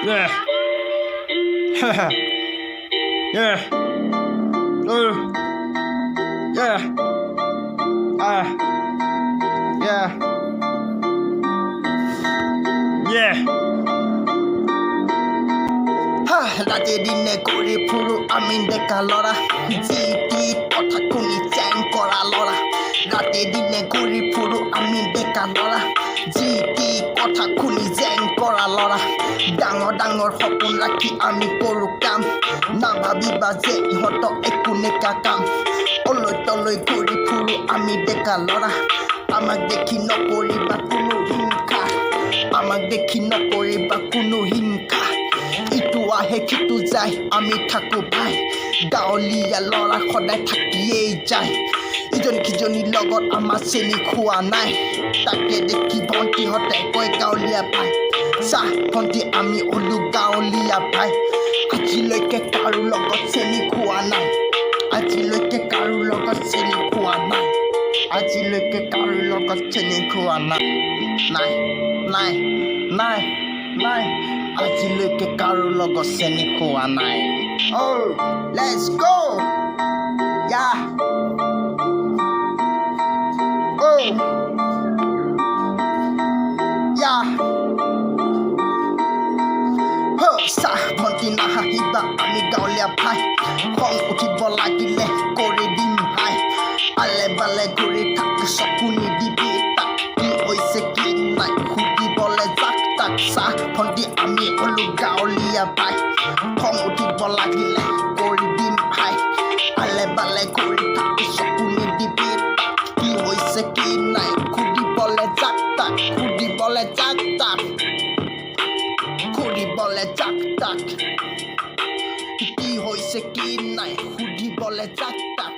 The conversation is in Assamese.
Yeah. Yeah. Yeah. Yeah. Yeah. রাতে দিনে করে পুরো আমি দেখা লড়া জিটি কথা শুনি চ্যাং করা লড়া রাতে দিনে করে পুরো আমি দেখা লড়া জিটি কথা শুনি চ্যাং করা লড়া ডাঙৰ ডাঙৰ সপোন ৰাখি আমি কৰোঁ কাম নাভাবিবা যে ইহঁতক একো নেকা কাম অলৈ তলৈ ঘূৰি ফুৰো আমি ডেকা লৰা আমাক দেখি নকৰিবা কোনো হিংসা আমাক দেখি নকৰিবা কোনো হিংসা ইটো আহে সিটো যায় আমি থাকো ভাই গাঁৱলীয়া ল'ৰা সদায় থাকিয়েই যায় ইজনী সিজনীৰ লগত আমাৰ চেনি খোৱা নাই তাকে দেখি ভণ্টিহঁতে কয় গাঁৱলীয়া ভাই চাহ ভণ্টি আমি হ'লো গাঁৱলীয়া ভাই আজিলৈকে কাৰো লগত চেনি খোৱা নাই আজিলৈকে কাৰো লগত চেনি খোৱা নাই আজিলৈকে কাৰো লগত চেনি খোৱা নাই নাই নাই নাই নাই আজিলৈকে কাৰো লগত চেনি খোৱা নাই Oh, let's go! Yeah! Oh! Yeah! চাহ ভণ্টি নাহাঁহিবা আমি গাঁৱলীয়া ভাই খং উঠিব লাগিলে কৰি দিম ভাই আলে বালে ঘূৰি থাকি চকু নিদিবি তাক কি হৈছে কি নাই সুধিবলৈ যাক তাক চাহ ভণ্টি আমি হ'লো গাঁৱলীয়া ভাই খং উঠিব লাগিলে কৰি দিম ভাই আলে বালে ঘূৰি থাকি চকু নিদিবি তাক কি হৈছে কি নাই সুধিবলৈ যাক তাক সুধিবলৈ যাক তাক সুধিবলৈ যাক তাক কি হৈছে কি নাই সুধিবলৈ যাক তাক